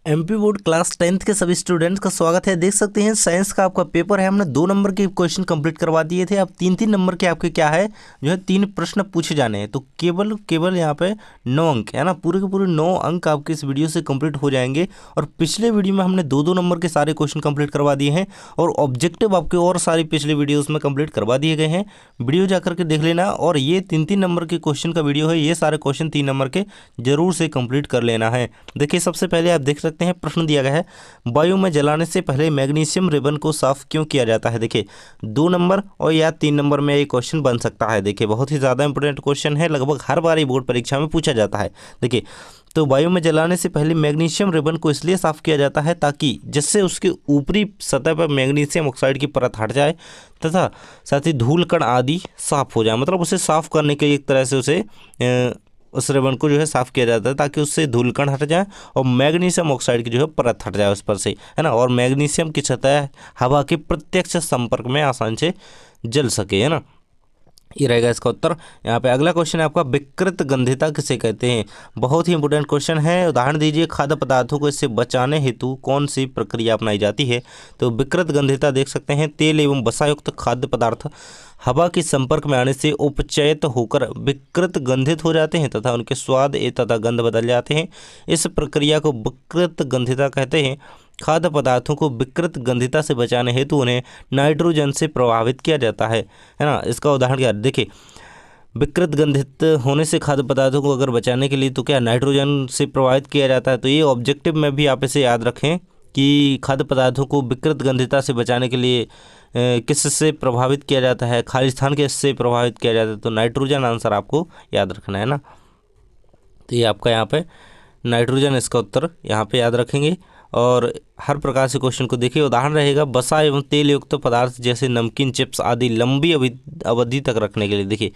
MP board class 10th के सभी students का स्वागत है। देख सकते हैं साइंस का आपका पेपर है। हमने 2 नंबर के क्वेश्चन कंप्लीट करवा दिए थे। अब 3-3 नंबर के आपके क्या है जो है 3 प्रश्न पूछे जाने हैं। तो केवल केवल यहाँ पे 9 अंक है ना, पूरे के पूरे 9 अंक आपके इस वीडियो से कंप्लीट हो जाएंगे। और पिछले वीडियो में हमने 2-2 नंबर के सारे क्वेश्चन कंप्लीट करवा दिए हैं और ऑब्जेक्टिव आपके और सारी पिछले वीडियोज़ में कंप्लीट करवा दिए गए हैं। वीडियो जाकर के देख लेना। और ये 3-3 नंबर के क्वेश्चन का वीडियो है, ये सारे क्वेश्चन 3 नंबर के जरूर से कंप्लीट कर लेना है। देखिए सबसे पहले आप देख सकते हैं प्रश्न दिया गया है, वायु में जलाने से पहले मैग्नीशियम रिबन को साफ क्यों किया जाता है। देखिए 2 नंबर और या 3 नंबर में ये क्वेश्चन बन सकता है। देखिए बहुत ही ज़्यादा इंपॉर्टेंट क्वेश्चन है, लगभग हर बार ये बोर्ड परीक्षा में पूछा जाता है। देखिए तो वायु में जलाने से पहले मैग्नीशियम रिबन को इसलिए साफ किया जाता है ताकि जिससे उसके ऊपरी सतह पर मैग्नीशियम ऑक्साइड की परत हट जाए तथा साथ ही धूल कण आदि साफ हो जाए। मतलब उसे साफ करने के एक तरह से उस रिबन को जो है साफ़ किया जाता है ताकि उससे धूलकण हट जाए और मैग्नीशियम ऑक्साइड की जो है परत हट जाए उस पर से, है ना। और मैग्नीशियम की सतह हवा के प्रत्यक्ष संपर्क में आसानी से जल सके, है ना। ये रहेगा इसका उत्तर। यहाँ पे अगला क्वेश्चन है आपका, विकृत गंधिता किसे कहते हैं। बहुत ही इंपोर्टेंट क्वेश्चन है। उदाहरण दीजिए, खाद्य पदार्थों को इससे बचाने हेतु कौन सी प्रक्रिया अपनाई जाती है। तो विकृत गंधिता देख सकते हैं, तेल एवं वसायुक्त खाद्य पदार्थ हवा के संपर्क में आने से उपचयित होकर विकृत गंधित हो जाते हैं तथा उनके स्वाद तथा गंध बदल जाते हैं। इस प्रक्रिया को विकृत गंधिता कहते हैं। खाद्य पदार्थों को विकृत गंधिता से बचाने हेतु उन्हें नाइट्रोजन से प्रभावित किया जाता है ना। इसका उदाहरण क्या है, देखिए विकृत गंधित होने से खाद्य पदार्थों को अगर बचाने के लिए तो क्या नाइट्रोजन से प्रभावित किया जाता है। तो ये ऑब्जेक्टिव में भी आप इसे याद रखें कि खाद्य पदार्थों को विकृत गंधिता से बचाने के लिए किससे प्रभावित किया जाता है, खाली स्थान किससे प्रभावित किया जाता है। तो नाइट्रोजन आंसर आपको याद रखना है ना। तो ये आपका यहाँ पे नाइट्रोजन इसका उत्तर यहाँ पे याद रखेंगे। और हर प्रकार से क्वेश्चन को देखिए। उदाहरण रहेगा, वसा एवं तेल युक्त पदार्थ जैसे नमकीन, चिप्स आदि लंबी अवधि तक रखने के लिए। देखिए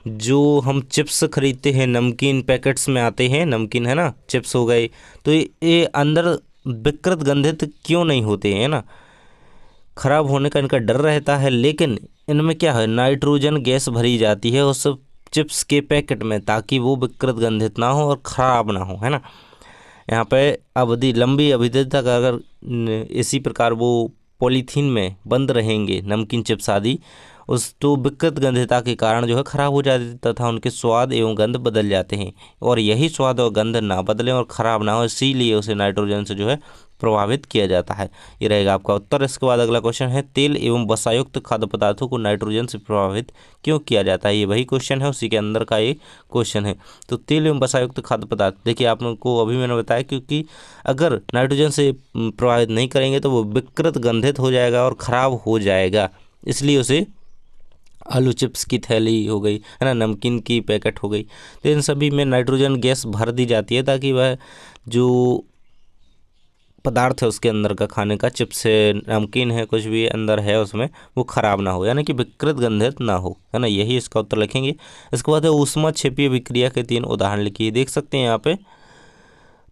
जो हम चिप्स खरीदते हैं, नमकीन पैकेट्स में आते हैं, नमकीन है ना, चिप्स हो गए, तो ये अंदर विकृत गंधित क्यों नहीं होते हैं ना। खराब होने का इनका डर रहता है, लेकिन इनमें क्या है, नाइट्रोजन गैस भरी जाती है उस चिप्स के पैकेट में ताकि वो विकृत गंधित ना हो और ख़राब ना हो, है ना। यहाँ पे अवधि, लंबी अवधि तक अगर इसी प्रकार वो पॉलीथीन में बंद रहेंगे नमकीन चिप्स आदि, उस तो विकृत गंधिता के कारण जो है ख़राब हो जाते तथा उनके स्वाद एवं गंध बदल जाते हैं। और यही स्वाद और गंध ना बदलें और ख़राब ना हो, इसीलिए उसे नाइट्रोजन से जो है प्रभावित किया जाता है। ये रहेगा आपका उत्तर। इसके बाद अगला क्वेश्चन है, तेल एवं वसायुक्त खाद्य पदार्थों को नाइट्रोजन से प्रभावित क्यों किया जाता है। ये वही क्वेश्चन है, उसी के अंदर का ये क्वेश्चन है। तो तेल एवं वसायुक्त खाद्य पदार्थ, देखिए आप लोगों को अभी मैंने बताया, क्योंकि अगर नाइट्रोजन से प्रभावित नहीं करेंगे तो वो विकृत गंधित हो जाएगा और ख़राब हो जाएगा, इसलिए उसे आलू चिप्स की थैली हो गई, है ना, नमकीन की पैकेट हो गई, तो इन सभी में नाइट्रोजन गैस भर दी जाती है ताकि वह जो पदार्थ है उसके अंदर का, खाने का, चिप्स है, नमकीन है, कुछ भी अंदर है उसमें, वो ख़राब ना हो, यानी कि विकृत गंधित ना हो, है ना। यही इसका उत्तर लिखेंगे। इसके बाद है ऊष्मा क्षेपीय अभिक्रिया के 3 उदाहरण लिखिए। देख सकते हैं यहाँ पे,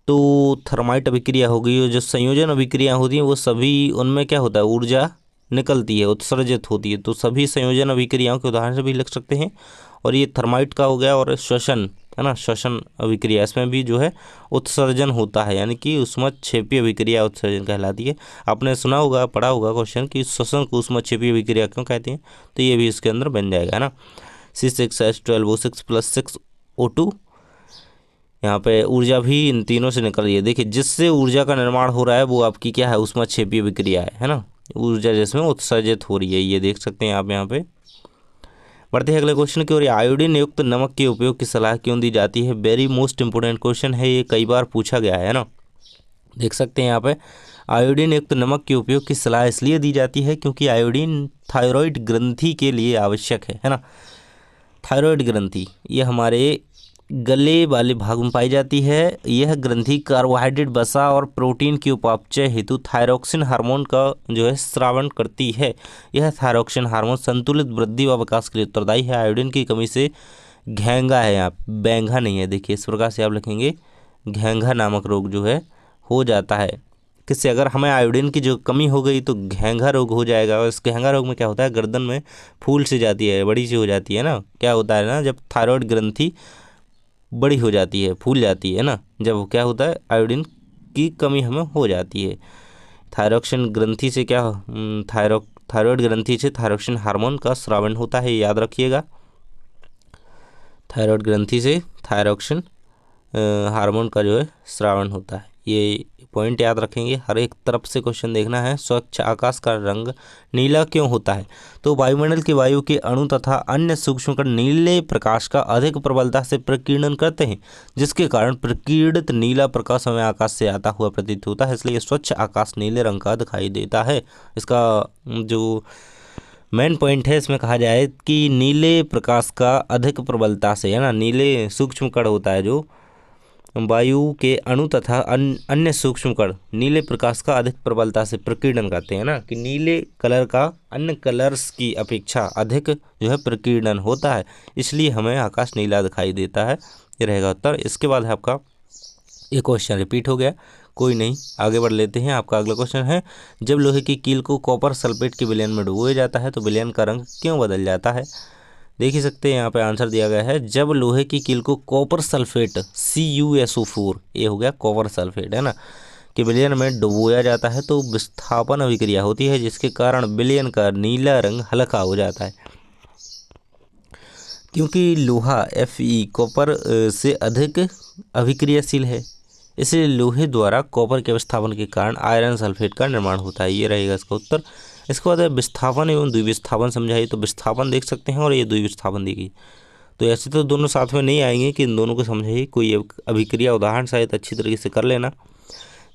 तो थर्माइट अभिक्रिया हो गई, जो संयोजन अभिक्रिया होती है वो सभी, उनमें क्या होता है, ऊर्जा निकलती है, उत्सर्जित होती है। तो सभी संयोजन अभिक्रियाओं के उदाहरण से भी लिख सकते हैं। और ये थर्माइट का हो गया। और श्वसन, है ना, श्वसन अभिक्रिया, इसमें भी जो है उत्सर्जन होता है, यानी कि ऊष्माक्षेपीय अभिक्रिया उत्सर्जन कहलाती है। आपने सुना होगा, पढ़ा होगा क्वेश्चन कि श्वसन को ऊष्माक्षेपीय अभिक्रिया क्यों कहते हैं, तो ये भी इसके अंदर बन जाएगा, है ना। C6H12O6 + 6O2, यहाँ पे ऊर्जा भी इन तीनों से निकल रही है। देखिए जिससे ऊर्जा का निर्माण हो रहा है वो आपकी क्या है, ऊष्माक्षेपीय अभिक्रिया है ना। ऊर्जा जिसमें उत्सर्जित हो रही है, ये देख सकते हैं आप यहाँ पे। बढ़ते हैं अगले क्वेश्चन की ओर। आयोडीन युक्त नमक के उपयोग की सलाह क्यों दी जाती है। वेरी मोस्ट इंपोर्टेंट क्वेश्चन है, ये कई बार पूछा गया है ना। देख सकते हैं यहाँ पे, आयोडीन युक्त नमक के उपयोग की सलाह इसलिए दी जाती है क्योंकि आयोडीन थायराइड ग्रंथि के लिए आवश्यक है ना। थायराइड ग्रंथि ये हमारे गले वाले भाग में पाई जाती है। यह ग्रंथि कार्बोहाइड्रेट, वसा और प्रोटीन की उपापचय हेतु थायरोक्सिन हार्मोन का जो है स्रावण करती है। यह थायरोक्सिन हार्मोन संतुलित वृद्धि व विकास के लिए उत्तरदायी है। आयोडीन की कमी से घेंगा है, यहाँ बैंघा नहीं है। देखिए इस प्रकार से आप लिखेंगे, घेंगा नामक रोग जो है हो जाता है। किससे, अगर हमें आयोडीन की जो कमी हो गई तो घेंगा रोग हो जाएगा। और इस घेंगा रोग में क्या होता है, गर्दन में फूल सी जाती है, बड़ी सी हो जाती है ना। क्या होता है ना, जब थायराइड ग्रंथि बड़ी हो जाती है, फूल जाती है ना, जब क्या होता है, आयोडीन की कमी हमें हो जाती है। थायरॉक्सिन ग्रंथि से क्या थायराइड ग्रंथि से थायरॉक्सिन हार्मोन का स्रावन होता है, याद रखिएगा। थायराइड ग्रंथि से थायरॉक्सिन हार्मोन का जो है स्रावन होता है, ये पॉइंट याद रखेंगे। हर एक तरफ से क्वेश्चन देखना है। स्वच्छ आकाश का रंग नीला क्यों होता है? तो वायुमंडल की वायु के अणु तथा अन्य सूक्ष्म कण नीले प्रकाश का अधिक प्रबलता से प्रकीर्णन करते हैं, जिसके कारण प्रकीर्णित नीला प्रकाश हमें आकाश से आता हुआ प्रतीत होता है, इसलिए स्वच्छ आकाश नीले रंग का दिखाई देता है। इसका जो मेन पॉइंट है इसमें कहा जाए कि नीले प्रकाश का अधिक प्रबलता से, है ना, नीले सूक्ष्म कण होता है जो वायु के अणु तथा अन्य सूक्ष्म कण नीले प्रकाश का अधिक प्रबलता से प्रकीर्णन करते हैं ना, कि नीले कलर का अन्य कलर्स की अपेक्षा अधिक जो है प्रकीर्णन होता है, इसलिए हमें आकाश नीला दिखाई देता है। ये रहेगा उत्तर। इसके बाद है आपका एक क्वेश्चन रिपीट हो गया, कोई नहीं, आगे बढ़ लेते हैं। आपका अगला क्वेश्चन है, जब लोहे की कील को कॉपर सल्फेट के विलयन में डुबोया जाता है तो विलयन का रंग क्यों बदल जाता है? देख ही सकते हैं यहाँ पे आंसर दिया गया है। जब लोहे की कील को कॉपर सल्फेट CuSO4, ये हो गया कॉपर सल्फेट, है ना, कि विलयन में डुबोया जाता है तो विस्थापन अभिक्रिया होती है, जिसके कारण विलयन का नीला रंग हल्का हो जाता है। क्योंकि लोहा Fe कॉपर से अधिक अभिक्रियाशील है, इसलिए लोहे द्वारा कॉपर के विस्थापन के कारण आयरन सल्फेट का निर्माण होता है। ये रहेगा इसका उत्तर। इसके बाद विस्थापन एवं द्विविस्थापन समझाइए। तो विस्थापन देख सकते हैं और ये द्विविस्थापन देखिए। तो ऐसे तो दोनों साथ में नहीं आएंगे कि इन दोनों को समझाइए। कोई अभिक्रिया उदाहरण शायद अच्छी तरीके से कर लेना।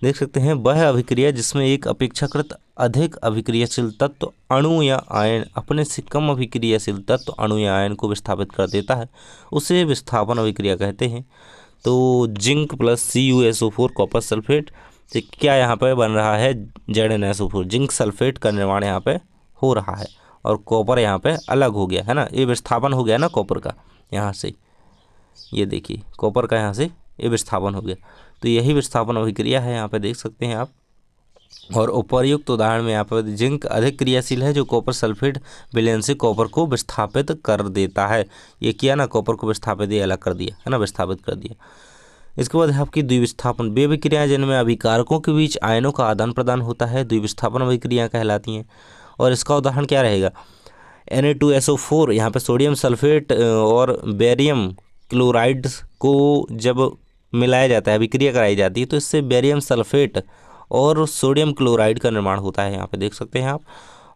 देख सकते हैं, वह अभिक्रिया जिसमें एक अपेक्षाकृत अधिक अभिक्रियाशील तत्व अणु या आयन अपने से कम अभिक्रियाशील तत्व अणु या आयन को विस्थापित कर देता है, उसे विस्थापन अभिक्रिया कहते हैं। तो zinc plus CuSO4 copper sulphate से क्या यहाँ पे बन रहा है? ZnSO4, जिंक सल्फेट का निर्माण यहाँ पे हो रहा है और कॉपर यहाँ पे अलग हो गया, है ना, ये विस्थापन हो गया ना कॉपर का यहाँ से। ये देखिए कॉपर का यहाँ से ये विस्थापन हो गया, तो यही विस्थापन अभिक्रिया है, यहाँ पे देख सकते हैं आप। और उपर्युक्त उदाहरण में यहाँ पर जिंक अधिक क्रियाशील है, जो कॉपर सल्फेट विलयन से कॉपर को विस्थापित कर देता है। ये किया ना, कॉपर को विस्थापित, ये अलग कर दिया, है ना, विस्थापित कर दिया। इसके बाद है आपकी द्विविस्थापन। वे अभिक्रियाएं जिनमें अभिकारकों के बीच आयनों का आदान प्रदान होता है द्विविस्थापन अभिक्रियाएं कहलाती हैं। और इसका उदाहरण क्या रहेगा? Na2SO4, यहाँ पे सोडियम सल्फेट और बेरियम क्लोराइड को जब मिलाया जाता है, अभिक्रिया कराई जाती है, तो इससे बेरियम सल्फेट और सोडियम क्लोराइड का निर्माण होता है, यहाँ पे देख सकते हैं आप।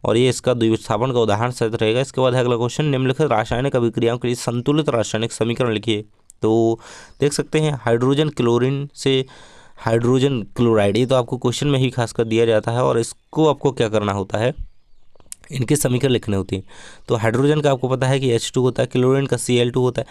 और ये इसका द्विविस्थापन का उदाहरण सहित रहेगा। इसके बाद है अगला क्वेश्चन, निम्नलिखित रासायनिक अभिक्रियाओं के लिए संतुलित रासायनिक समीकरण लिखिए। तो देख सकते हैं, हाइड्रोजन क्लोरीन से हाइड्रोजन क्लोराइड, ये तो आपको क्वेश्चन में ही खासकर दिया जाता है, और इसको आपको क्या करना होता है, इनके समीकरण लिखने होते हैं। तो हाइड्रोजन का आपको पता है कि H2 होता है, क्लोरीन का Cl2 होता है।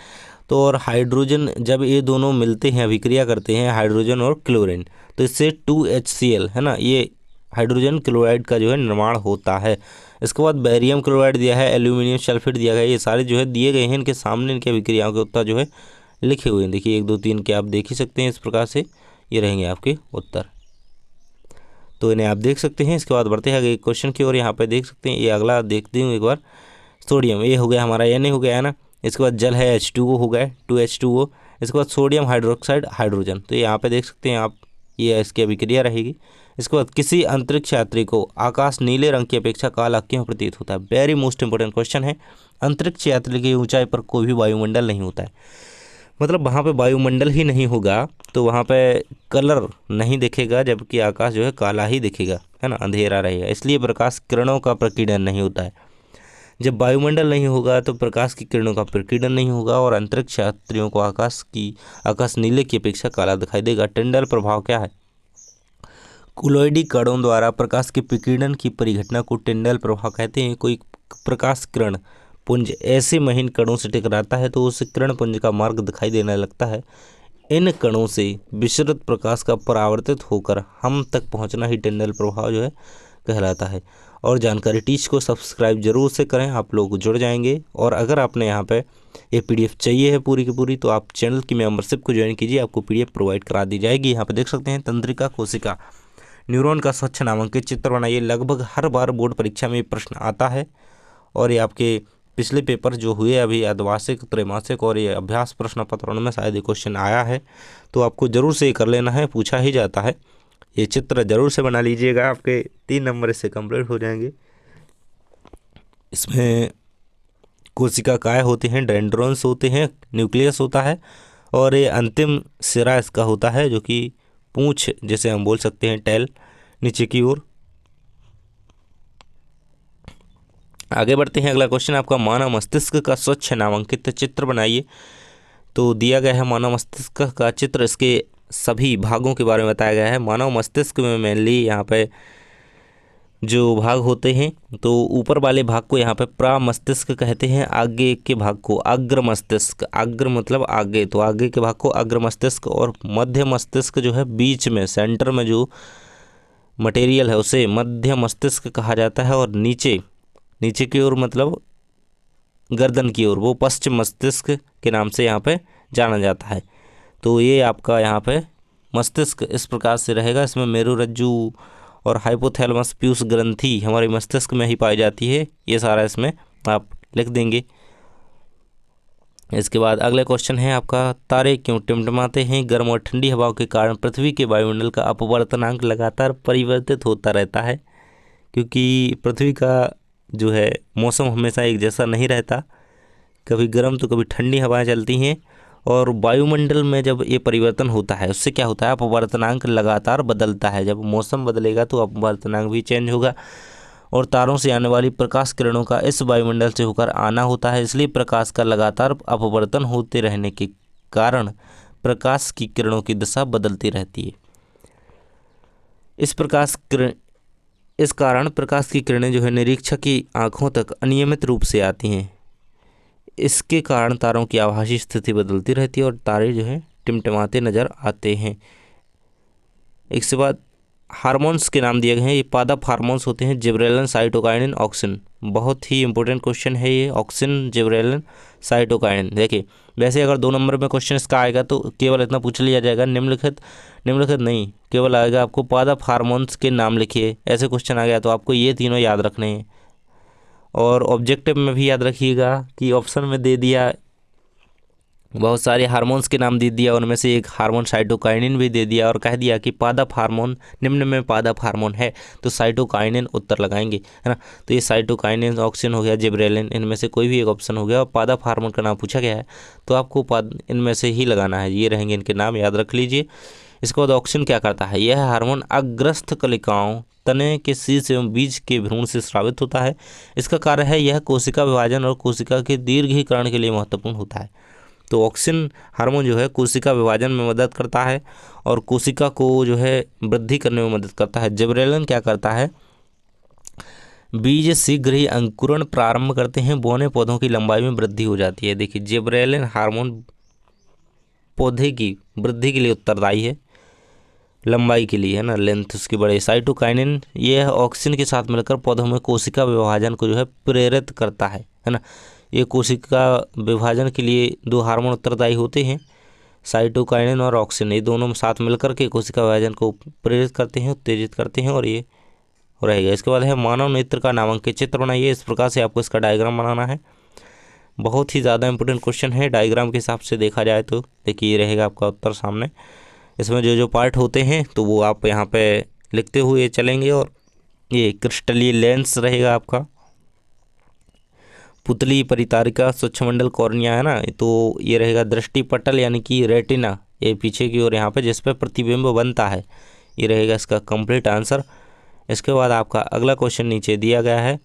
तो और हाइड्रोजन जब ये दोनों मिलते हैं, अभिक्रिया करते हैं हाइड्रोजन और क्लोरीन, तो इससे 2HCl, है ना, ये हाइड्रोजन क्लोराइड का जो है निर्माण होता है। इसके बाद बेरियम क्लोराइड दिया है, एल्यूमिनियम सल्फेट दिया गया है, ये सारे जो है दिए गए हैं, इनके सामने इनके अभिक्रियाओं के उत्तर जो है लिखे हुए हैं। देखिए 1 2 3 के आप देख ही सकते हैं, इस प्रकार से ये रहेंगे आपके उत्तर, तो इन्हें आप देख सकते हैं। इसके बाद बढ़ते हैं आगे क्वेश्चन की ओर। यहाँ पे देख सकते हैं, ये अगला देखते हूँ एक बार। सोडियम, ये हो गया हमारा, Na हो गया है ना। इसके बाद जल है, H2O हो गया, 2H2O। इसके बाद सोडियम हाइड्रोक्साइड हाइड्रोजन, तो यहाँ पे देख सकते हैं आप, ये इसकी अभिक्रिया रहेगी। इसके बाद किसी अंतरिक्ष यात्री को आकाश नीले रंग की अपेक्षा काला क्यों प्रतीत होता है? वेरी मोस्ट इंपॉर्टेंट क्वेश्चन है। अंतरिक्ष यात्री की ऊंचाई पर कोई भी वायुमंडल नहीं होता है, मतलब वहाँ पे वायुमंडल ही नहीं होगा तो वहाँ पे कलर नहीं दिखेगा, जबकि आकाश जो है काला ही दिखेगा, है ना, अंधेरा रहेगा, इसलिए प्रकाश किरणों का प्रकीर्णन नहीं होता है। जब वायुमंडल नहीं होगा तो प्रकाश की किरणों का प्रकीर्णन नहीं होगा और अंतरिक्ष यात्रियों को आकाश नीले की अपेक्षा काला दिखाई देगा। टिंडल प्रभाव क्या है? कुलोइडी कणों द्वारा प्रकाश के प्रकीर्णन की परिघटना को टिंडल प्रभाव कहते हैं। कोई प्रकाश किरण पुंज ऐसे महीन कणों से टकराता है तो उस किरण पुंज का मार्ग दिखाई देने लगता है। इन कणों से विसरित प्रकाश का परावर्तित होकर हम तक पहुंचना ही टिंडल प्रभाव जो है कहलाता है। और जानकारी टीच को सब्सक्राइब जरूर से करें, आप लोग जुड़ जाएंगे। और अगर आपने यहाँ पे ये PDF चाहिए है पूरी की पूरी, तो आप चैनल की मेंबरशिप को ज्वाइन कीजिए, आपको PDF प्रोवाइड करा दी जाएगी। यहाँ पे देख सकते हैं, तंत्रिका कोशिका न्यूरॉन का स्वच्छ नामांकित चित्र बनाइए। लगभग हर बार बोर्ड परीक्षा में प्रश्न आता है और ये आपके पिछले पेपर जो हुए अभी अर्धवार्षिक, त्रैमासिक और ये अभ्यास प्रश्न पत्रों में शायद ये क्वेश्चन आया है, तो आपको जरूर से कर लेना है, पूछा ही जाता है। ये चित्र जरूर से बना लीजिएगा, आपके 3 नंबर इससे कंप्लीट हो जाएंगे। इसमें कोशिका काय होते हैं, डेंड्रॉन्स होते हैं, न्यूक्लियस होता है और ये अंतिम सिरा इसका होता है जो कि पूंछ जैसे हम बोल सकते हैं, टेल नीचे की ओर। आगे बढ़ते हैं। अगला क्वेश्चन आपका, मानव मस्तिष्क का स्वच्छ नामांकित चित्र बनाइए। तो दिया गया है मानव मस्तिष्क का चित्र, इसके सभी भागों के बारे में बताया गया है। मानव मस्तिष्क में मेनली यहाँ पे जो भाग होते हैं, तो ऊपर वाले भाग को यहाँ पे प्रामस्तिष्क कहते हैं, आगे के भाग को अग्र मस्तिष्क, अग्र मतलब आगे, तो आगे के भाग को अग्र मस्तिष्क, और मध्य मस्तिष्क जो है बीच में सेंटर में जो मटेरियल है उसे मध्य मस्तिष्क कहा जाता है, और नीचे नीचे की ओर मतलब गर्दन की ओर वो पश्चिम मस्तिष्क के नाम से यहाँ पे जाना जाता है। तो ये आपका यहाँ पे मस्तिष्क इस प्रकार से रहेगा। इसमें मेरुरज्जु और हाइपोथैलेमस पीयूष ग्रंथि हमारे मस्तिष्क में ही पाई जाती है। ये सारा इसमें आप लिख देंगे। इसके बाद अगला क्वेश्चन है आपका, तारे क्यों टिमटिमाते हैं? गर्म और ठंडी हवाओं के कारण पृथ्वी के वायुमंडल का अपवर्तनांक लगातार परिवर्तित होता रहता है, क्योंकि पृथ्वी का जो है मौसम हमेशा एक जैसा नहीं रहता, कभी गर्म तो कभी ठंडी हवाएं चलती हैं, और वायुमंडल में जब ये परिवर्तन होता है उससे क्या होता है, अपवर्तनांक लगातार बदलता है। जब मौसम बदलेगा तो अपवर्तनांक भी चेंज होगा, और तारों से आने वाली प्रकाश किरणों का इस वायुमंडल से होकर आना होता है, इसलिए प्रकाश का लगातार अपवर्तन होते रहने के कारण प्रकाश की किरणों की दिशा बदलती रहती है। इस कारण प्रकाश की किरणें जो है निरीक्षक की आंखों तक अनियमित रूप से आती हैं। इसके कारण तारों की आभासी स्थिति बदलती रहती है और तारे जो है टिमटिमाते नजर आते हैं। इसके बाद हार्मोन्स के नाम दिए गए हैं। ये पादप हार्मोन्स होते हैं, जिबरेलिन, साइटोकाइनिन, ऑक्सिन। बहुत ही इंपॉर्टेंट क्वेश्चन है ये, ऑक्सिन, जिबरेलिन, साइटोकाइनिन। देखिए वैसे अगर 2 नंबर में क्वेश्चन इसका आएगा तो केवल इतना पूछ लिया जाएगा, निम्नलिखित नहीं, केवल आएगा आपको पादप हार्मोन्स के नाम लिखिए। ऐसे क्वेश्चन आ गया तो आपको ये तीनों याद रखने हैं। और ऑब्जेक्टिव में भी याद रखिएगा कि ऑप्शन में दे दिया, बहुत सारे हार्मोन्स के नाम दे दिया, उनमें से एक हार्मोन साइटोकाइनिन भी दे दिया, और कह दिया कि पादप हार्मोन निम्न में पादप हार्मोन है, तो साइटोकाइनिन उत्तर लगाएंगे, है ना। तो ये साइटोकाइनिन, ऑक्सिन हो गया, जिब्रेलिन, इनमें से कोई भी एक ऑप्शन हो गया। और पादप हार्मोन का नाम पूछा गया है तो आपको इनमें से ही लगाना है। ये रहेंगे इनके नाम, याद रख लीजिए। इसके बाद ऑक्सिन क्या करता है? यह हार्मोन अग्रस्थ कलिकाओं, तने के शीर्ष एवं बीज के भ्रूण से स्रावित होता है। इसका कार्य है यह कोशिका विभाजन और कोशिका के दीर्घीकरण के लिए महत्वपूर्ण होता है। तो ऑक्सिन हार्मोन जो है कोशिका विभाजन में मदद करता है और कोशिका को जो है वृद्धि करने में मदद करता है। जिब्रेलिन क्या करता है? बीज शीघ्र ही अंकुरण प्रारंभ करते हैं, बौने पौधों की लंबाई में वृद्धि हो जाती है। देखिए जिब्रेलिन हार्मोन पौधे की वृद्धि के लिए उत्तरदायी है, लंबाई के लिए, है ना, लेंथ उसकी बड़े। साइटोकाइनिन ये ऑक्सिन के साथ मिलकर पौधों में कोशिका विभाजन को जो है प्रेरित करता है ना। ये कोशिका विभाजन के लिए 2 हार्मोन उत्तरदायी होते हैं, साइटोकाइनिन और ऑक्सिन। ये दोनों साथ मिलकर के कोशिका विभाजन को प्रेरित करते हैं, उत्तेजित करते हैं, और ये रहेगा। इसके बाद है मानव नेत्र का नामांकित चित्र बनाइए। इस प्रकार से आपको इसका डायग्राम बनाना है। बहुत ही ज़्यादा इंपॉर्टेंट क्वेश्चन है, डायग्राम के हिसाब से देखा जाए तो। देखिए ये रहेगा आपका उत्तर सामने। इसमें जो जो पार्ट होते हैं तो वो आप यहाँ पे लिखते हुए चलेंगे। और ये क्रिस्टलीय लेंस रहेगा आपका, पुतली, परितारिका, स्वच्छमंडल, कॉर्निया, है ना। तो ये रहेगा दृष्टि पटल यानी कि रेटिना, ये पीछे की ओर यहाँ पे जिस पे प्रतिबिंब बनता है। ये रहेगा इसका कंप्लीट आंसर। इसके बाद आपका अगला क्वेश्चन नीचे दिया गया है,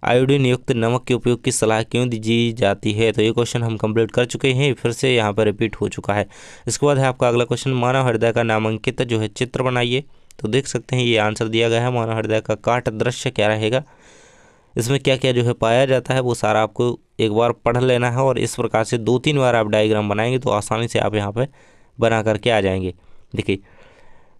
आयोडीन युक्त नमक के उपयोग की सलाह क्यों दी जाती है? तो ये क्वेश्चन हम कंप्लीट कर चुके हैं, फिर से यहाँ पर रिपीट हो चुका है। इसके बाद है आपका अगला क्वेश्चन, मानव हृदय का नामांकित जो है चित्र बनाइए। तो देख सकते हैं ये आंसर दिया गया है, मानव हृदय का काट दृश्य क्या रहेगा, इसमें क्या क्या जो है पाया जाता है वो सारा आपको एक बार पढ़ लेना है। और इस प्रकार से 2-3 बार आप डायग्राम बनाएंगे तो आसानी से आप यहाँ पे बना करके आ जाएंगे। देखिए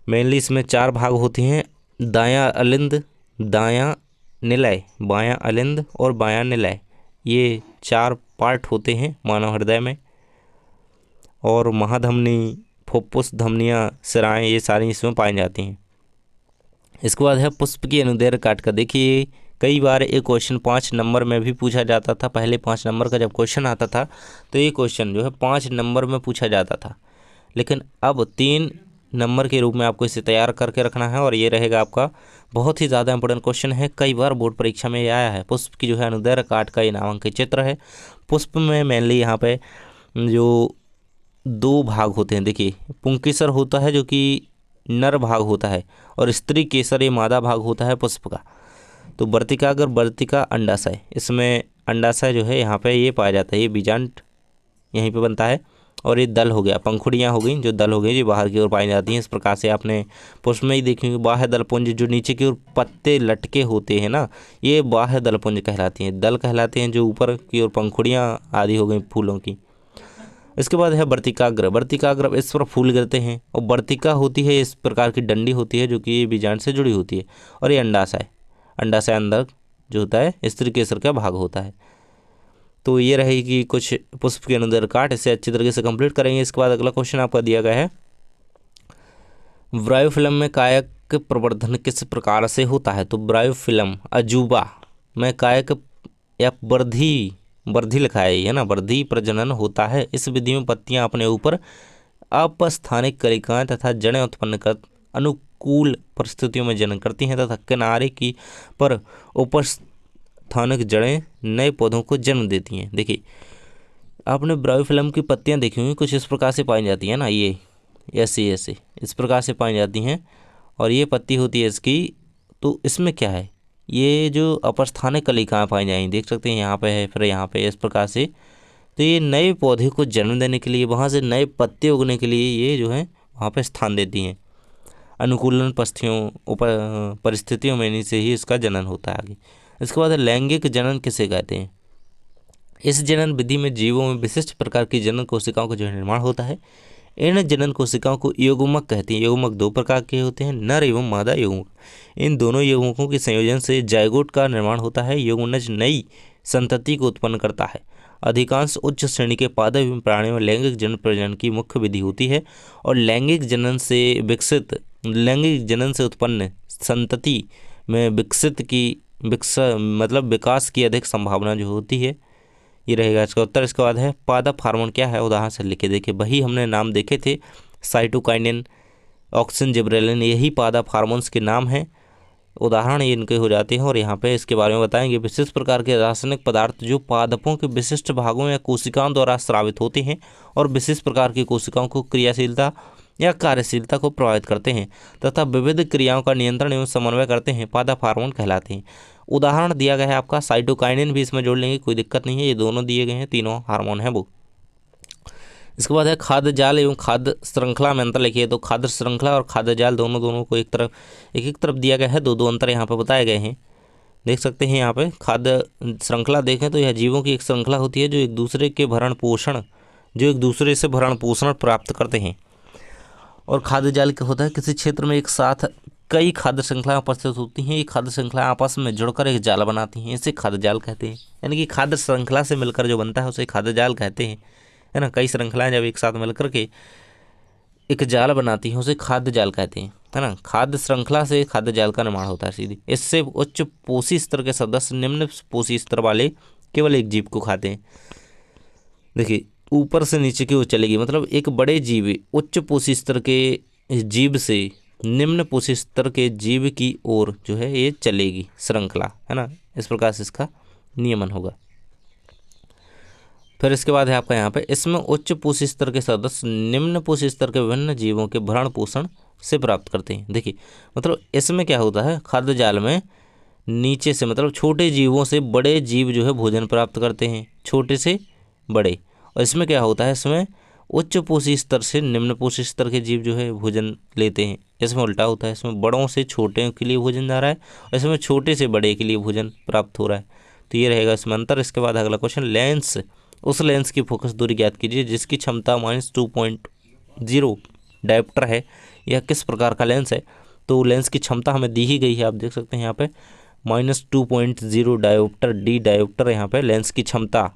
मेनली इसमें 4 भाग होते हैं, दायां अलिंद, दायां निलय, बायां अलिंद और बायां निलय। ये 4 पार्ट होते हैं मानव हृदय में। और महाधमनी, फुफ्फुस, धमनियाँ, सिराएँ, ये सारी इसमें पाई जाती हैं। इसके बाद है पुष्प की अनुदैर्घ्य काट का। देखिए कई बार एक क्वेश्चन 5 नंबर में भी पूछा जाता था। पहले 5 नंबर का जब क्वेश्चन आता था तो ये क्वेश्चन जो है 5 नंबर में पूछा जाता था, लेकिन अब 3 नंबर के रूप में आपको इसे तैयार करके रखना है। और ये रहेगा आपका बहुत ही ज़्यादा इंपॉर्टेंट क्वेश्चन है, कई बार बोर्ड परीक्षा में ये आया है। पुष्प की जो है अनुदैर्घ्य काट का ये नामांकित चित्र है। पुष्प में मेनली यहाँ पे जो 2 भाग होते हैं, देखिए पुंकेसर होता है जो कि नर भाग होता है, और स्त्री केसर ये मादा भाग होता है पुष्प का। तो वर्तिकाग्र, वर्तिका, अंडाशय, इसमें अंडाशय जो है यहाँ पे ये पाया जाता है, ये बीजांड यहीं पे बनता है। और ये दल हो गया, पंखुड़ियाँ हो गई, जो दल हो गई जो बाहर की ओर पाई जाती हैं। इस प्रकार से आपने पुष्प में ही देखेंगे बाह्य दलपुंज जो नीचे की ओर पत्ते लटके होते हैं ना, ये बाह्य दलपुंज कहलाती हैं। दल कहलाते हैं जो ऊपर की ओर पंखुड़ियाँ आदि हो गई फूलों की। इसके बाद है वर्तिकाग्र। वर्तिकाग्र इस पर फूल गिरते हैं, और वर्तिका होती है इस प्रकार की डंडी होती है जो कि बीजांड से जुड़ी होती है। और ये अंडाशय, अंडाशय अंदर जो होता है स्त्री केसर का भाग होता है। तो ये रहेगी कुछ पुष्प के अनुदैर्घ्य काट, इसे अच्छी तरीके से कंप्लीट करेंगे। इसके बाद अगला क्वेश्चन आपका दिया गया है, ब्रायोफिल्म में कायक प्रवर्धन किस प्रकार से होता है। तो ब्रायोफिल्म अजूबा में कायक या वर्धी लिखा है ना, वर्धी प्रजनन होता है। इस विधि में पत्तियां अपने ऊपर अपस्थानिक कलिकाएं तथा जड़ें उत्पन्न कर अनुकूल परिस्थितियों में जनन करती हैं तथा किनारे की पर उपस्थानिक जड़ें नए पौधों को जन्म देती हैं। देखिए आपने ब्रायोफिल्म की पत्तियां देखी होंगी, कुछ इस प्रकार से पाई जाती है ना, ये ऐसे ऐसे इस प्रकार से पाई जाती हैं, और ये पत्ती होती है इसकी। तो इसमें क्या है, ये जो अपस्थानिक कलिकाएं पाई जाएंगी, देख सकते हैं यहाँ पे है, फिर यहाँ पे इस प्रकार से। तो ये नए पौधे को जन्म देने के लिए, वहाँ से नए पत्ते उगने के लिए ये जो है वहाँ पे स्थान देती हैं। अनुकूलन परिस्थितियों में से ही इसका जनन होता है आगे। इसके बाद लैंगिक जनन किसे कहते हैं। इस जनन विधि में जीवों में विशिष्ट प्रकार की जनन कोशिकाओं का जो निर्माण होता है। इन जनन कोशिकाओं को युग्मक कहते हैं। युग्मक 2 प्रकार के होते हैं, नर एवं मादा युग्मक। इन दोनों युग्मकों के संयोजन से जायगोट का निर्माण होता है। युग्मनज नई संतति को उत्पन्न करता है। अधिकांश उच्च श्रेणी के पादप एवं प्राणियों में लैंगिक जनन प्रजनन की मुख्य विधि होती है, और लैंगिक जनन से उत्पन्न संतति में विकास की अधिक संभावना जो होती है। ये रहेगा इसका उत्तर। इसके बाद है पादप हार्मोन क्या है, उदाहरण से लिखे। देखिए वही हमने नाम देखे थे, साइटोकाइनिन, ऑक्सिन, जिबरेलिन, यही पादप हार्मोन्स के नाम हैं। उदाहरण ये इनके हो जाते हैं, और यहाँ पे इसके बारे में बताएंगे। विशिष्ट प्रकार के रासायनिक पदार्थ जो पादपों के विशिष्ट भागों या कोशिकाओं द्वारा स्रावित होते हैं और विशिष्ट प्रकार की कोशिकाओं को क्रियाशीलता या कार्यशीलता को प्रभावित करते हैं तथा विविध क्रियाओं का नियंत्रण एवं समन्वय करते हैं, पादप हार्मोन कहलाते हैं। उदाहरण दिया गया है आपका, साइटोकाइनिन भी इसमें जोड़ लेंगे, कोई दिक्कत नहीं है, ये दोनों दिए गए हैं, तीनों हार्मोन हैं वो। इसके बाद है खाद्य जाल एवं खाद्य श्रृंखला में अंतर लिखिए। तो खाद्य श्रृंखला और खाद्य जाल दोनों को एक तरफ दिया गया है, दो अंतर यहाँ पर बताए गए हैं, देख सकते हैं। यहाँ पे खाद्य श्रृंखला देखें तो यह जीवों की एक श्रृंखला होती है जो एक दूसरे से भरण पोषण प्राप्त करते हैं। और खाद्य जाल क्या होता है, किसी क्षेत्र में एक साथ कई खाद्य श्रृंखलाएं उपस्थित होती हैं। ये खाद्य श्रृंखलाएं आपस में जुड़कर एक जाल बनाती हैं, इसे खाद्य जाल कहते हैं। यानी कि खाद्य श्रृंखला से मिलकर जो बनता है उसे खाद्य जाल कहते हैं, है ना। कई श्रृंखलाएं जब एक साथ मिलकर के एक जाल बनाती हैं उसे खाद्य जाल कहते हैं, है ना। खाद्य श्रृंखला से खाद्य जाल का निर्माण होता है सीधी। इससे उच्च पोषी स्तर के सदस्य निम्न पोषी स्तर वाले केवल एक जीव को खाते हैं। देखिए ऊपर से नीचे की ओर चलेगी, मतलब एक बड़े जीव उच्च पोषी स्तर के जीव से निम्न पोषी स्तर के जीव की ओर जो है ये चलेगी श्रृंखला, है ना। इस प्रकार से इसका नियमन होगा। फिर इसके बाद है आपका यहाँ पे, इसमें उच्च पोषी स्तर के सदस्य निम्न पोषी स्तर के विभिन्न जीवों के भरण पोषण से प्राप्त करते हैं। देखिए मतलब इसमें क्या होता है, खाद्य जाल में नीचे से मतलब छोटे जीवों से बड़े जीव जो है भोजन प्राप्त करते हैं, छोटे से बड़े। और इसमें क्या होता है, इसमें उच्च पोषी स्तर से निम्न पोषी स्तर के जीव जो है भोजन लेते हैं। इसमें उल्टा होता है, इसमें बड़ों से छोटे के लिए भोजन जा रहा है और इसमें छोटे से बड़े के लिए भोजन प्राप्त हो रहा है। तो ये रहेगा इसमें अंतर। इसके बाद अगला क्वेश्चन, लेंस, उस लेंस की फोकस दूरी ज्ञात कीजिए जिसकी क्षमता -2.0 डायोप्टर है। यह किस प्रकार का लेंस है। तो लेंस की क्षमता हमें दी ही गई है, आप देख सकते हैं यहाँ पे -2.0 डायोप्टर, डी डायोप्टर यहाँ पे लेंस की क्षमता।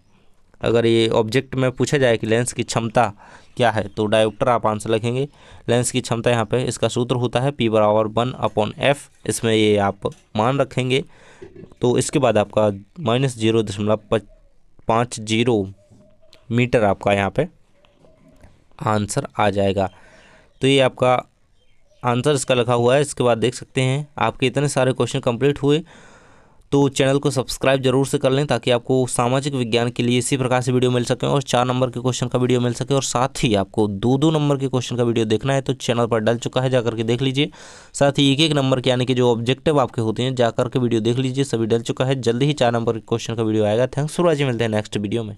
अगर ये ऑब्जेक्ट में पूछा जाए कि लेंस की क्षमता क्या है तो डायोप्टर आप आंसर लिखेंगे। लेंस की क्षमता यहाँ पे इसका सूत्र होता है P/1/F, इसमें ये आप मान रखेंगे। तो इसके बाद आपका -0.50 मीटर आपका यहाँ पे आंसर आ जाएगा। तो ये आपका आंसर इसका लिखा हुआ है। इसके बाद देख सकते हैं आपके इतने सारे क्वेश्चन कंप्लीट हुए। तो चैनल को सब्सक्राइब जरूर से कर लें ताकि आपको सामाजिक विज्ञान के लिए इसी प्रकार से वीडियो मिल सके और 4 नंबर के क्वेश्चन का वीडियो मिल सके। और साथ ही आपको 2-2 नंबर के क्वेश्चन का वीडियो देखना है तो चैनल पर डल चुका है, जाकर के देख लीजिए। साथ ही 1-1 नंबर के यानी कि जो ऑब्जेक्टिव आपके होते हैं जाकर के वीडियो देख लीजिए, सभी डल चुका है। जल्दी ही 4 नंबर के क्वेश्चन का वीडियो आएगा। थैंक्स फॉर वॉचिंग, मिलते हैं नेक्स्ट वीडियो में।